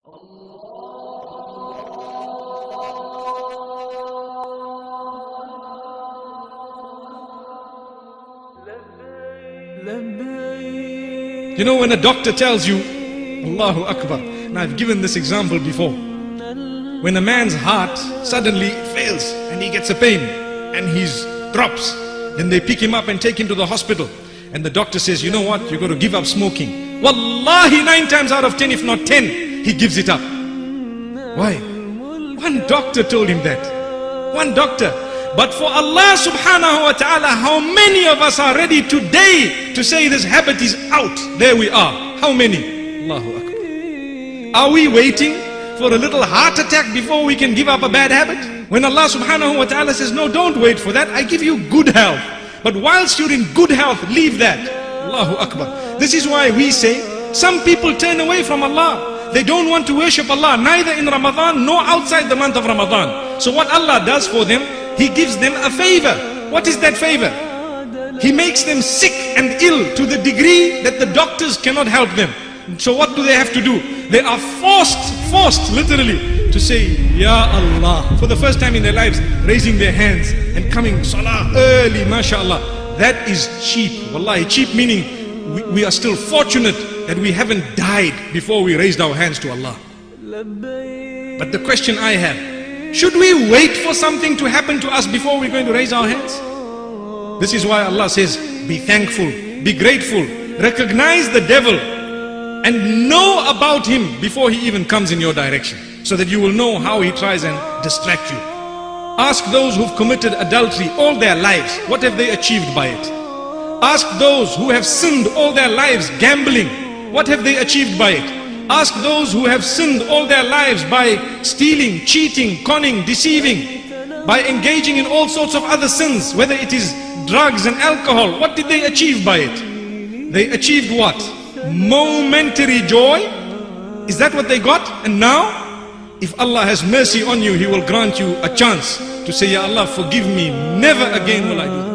You know, when a doctor tells you, Allahu Akbar, and I've given this example before, when a man's heart suddenly fails and he gets a pain and he drops, then they pick him up and take him to the hospital, and the doctor says, you know what, you've got to give up smoking. Wallahi, 9 times out of 10, if not 10, he gives it up. Why? One doctor told him that. One doctor. But for Allah subhanahu wa ta'ala, how many of us are ready today to say this habit is out? There we are. How many? Allahu Akbar. Are we waiting for a little heart attack before we can give up a bad habit? When Allah subhanahu wa ta'ala says, no, don't wait for that. I give you good health. But whilst you're in good health, leave that. Allahu Akbar. This is why we say, some people turn away from Allah. They don't want to worship Allah, neither in Ramadan nor outside the month of Ramadan. So what Allah does for them, He gives them a favor. What is that favor? He makes them sick and ill to the degree that the doctors cannot help them. So what do they have to do? They are forced literally to say, Ya Allah, for the first time in their lives, raising their hands and coming salah early, mashallah. That is cheap. Wallahi, cheap meaning we are still fortunate that we haven't died before we raised our hands to Allah. But the question I have, should we wait for something to happen to us before we're going to raise our hands? This is why Allah says, be thankful, be grateful, recognize the devil and know about him before he even comes in your direction, so that you will know how he tries and distract you. Ask those who've committed adultery all their lives, what have they achieved by it? Ask those who have sinned all their lives gambling, what have they achieved by it? Ask those who have sinned all their lives by stealing, cheating, conning, deceiving, by engaging in all sorts of other sins, whether it is drugs and alcohol. What did they achieve by it? They achieved what? Momentary joy. Is that what they got? And now, if Allah has mercy on you, He will grant you a chance to say, Ya Allah, forgive me, never again will I do that.